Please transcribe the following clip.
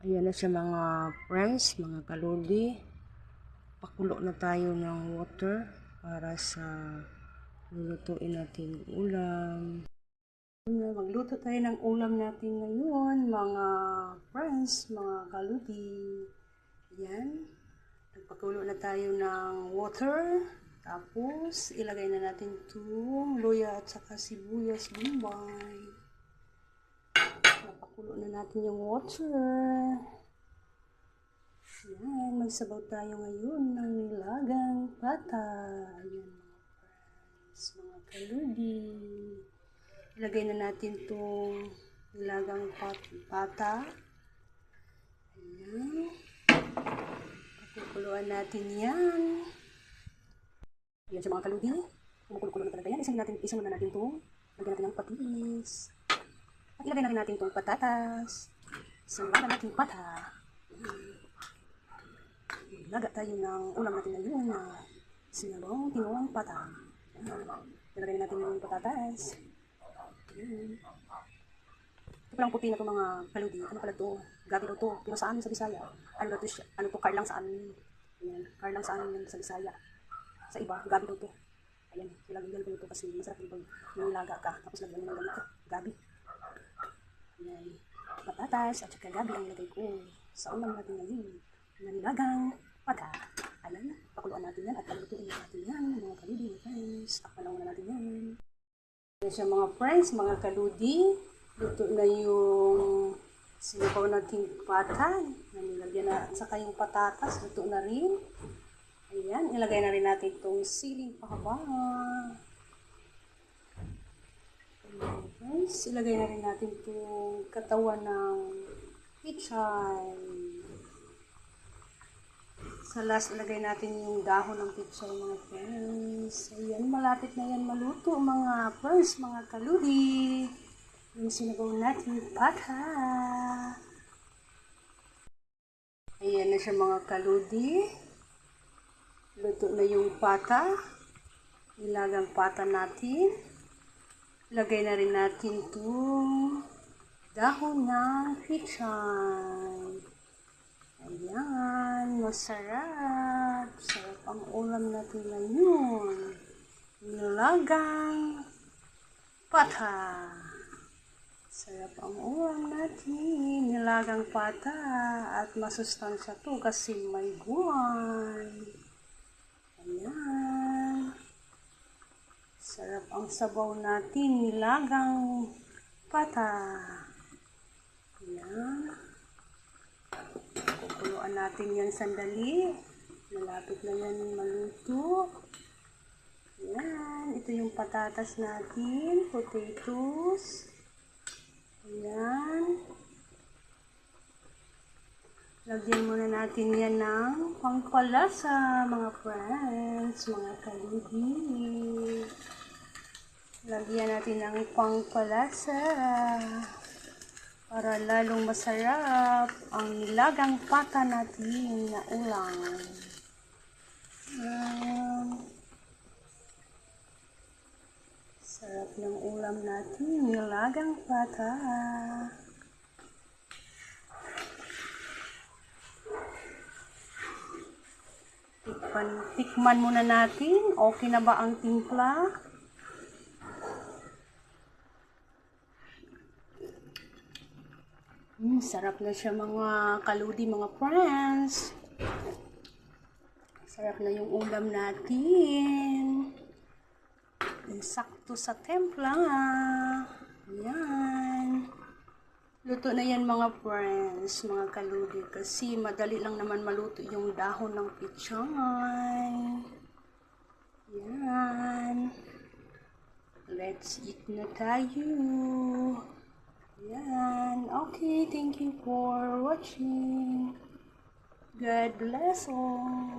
Ayan na siya mga friends, mga kaludi. Pakulo na tayo ng water para sa lulutuin nating ulam. Magluto tayo ng ulam natin ngayon, mga friends, mga kaludi. Ayan. Nagpakulo na tayo ng water. Tapos, ilagay na natin itong luya at saka sibuyas, bombay. Napakulo na natin yung water. Ayan, magsabaw tayo ngayon ng nilagang pata. Ayan mga friends, mga kaludi. Ilagay na natin itong nilagang pata. Ayan. Pakukuluan natin yan. Ayan siya mga kaludi. Kumukulo-kulo na talaga yan. Isa muna natin itong lagyan natin ng patis. At ilagay na rin natin itong patatas. Sanggalan natin pata. Laga tayo ng ulam natin ngayon na sinabong tinuang pata. Ilagay na natin yung patatas. Ito palang puti na ito mga kaludi. Ano pala ito? Gabi daw ito. Pero sa amin sa Bisaya. Ano daw ito siya? Ano ito? Karlang sa amin. Ayan. Karlang sa amin sa Bisaya. Sa iba, gabi daw ito. Ayan. Ilagay ko ito kasi masarap ito. Nilaga ka. Tapos lagyan mo ng ganito. Gabi. Ayan. Patatas at saka gabi ang ilagay ko sa ulam natin ngayon. Na nilagang pata. Ayan. Pakuluan natin yan at palutuin natin yan. Mga kaludi, mga friends. Akalaw na natin yan. Ayan siya mga friends, mga kaludi. Luto na yung sinabaw nating pata. Nilagyan na at saka yung patatas. Luto na rin. Ayan. Ilagay na rin natin itong siling pahaba. Guys, ilagay na rin natin itong katawan ng pichay. Sa last, ilagay natin yung dahon ng pichay mga friends. Ayan, malapit na yan maluto mga friends, mga kaludi. Yung sinabaw natin pata. Ayan na siya mga kaludi. Luto na yung pata. Nilagang pata natin. Lagay na rin natin itong dahon ng pichay. Ayan, masarap. Sarap ang ulam natin ngayon. Nilagang pata. Sarap ang ulam natin. Nilagang pata. At masustansya to kasi may guwan. Ayan. Sarap ang sabaw natin, nilagang pata. Ayan. Kukuluan natin yan sandali. Malapit na yan maluto. Ayan. Ito yung patatas natin. Potatoes. Ayan. Lagyan muna natin yan ng pangpalasa, mga friends, mga kaludi. Lagyan natin ng pangpalasa para lalong masarap ang nilagang pata natin na ulam. Sarap ng ulam natin, nilagang pata. Tikman muna natin. Okay na ba ang timpla? Sarap na siya mga kaludi, mga friends. Sarap na yung ulam natin. Sakto sa templa. Ayan. Luto na yan mga friends, mga kaludi. Kasi madali lang naman maluto yung dahon ng pichay. Ayan. Let's eat na tayo. Ayan. Okay, thank you for watching. God bless all.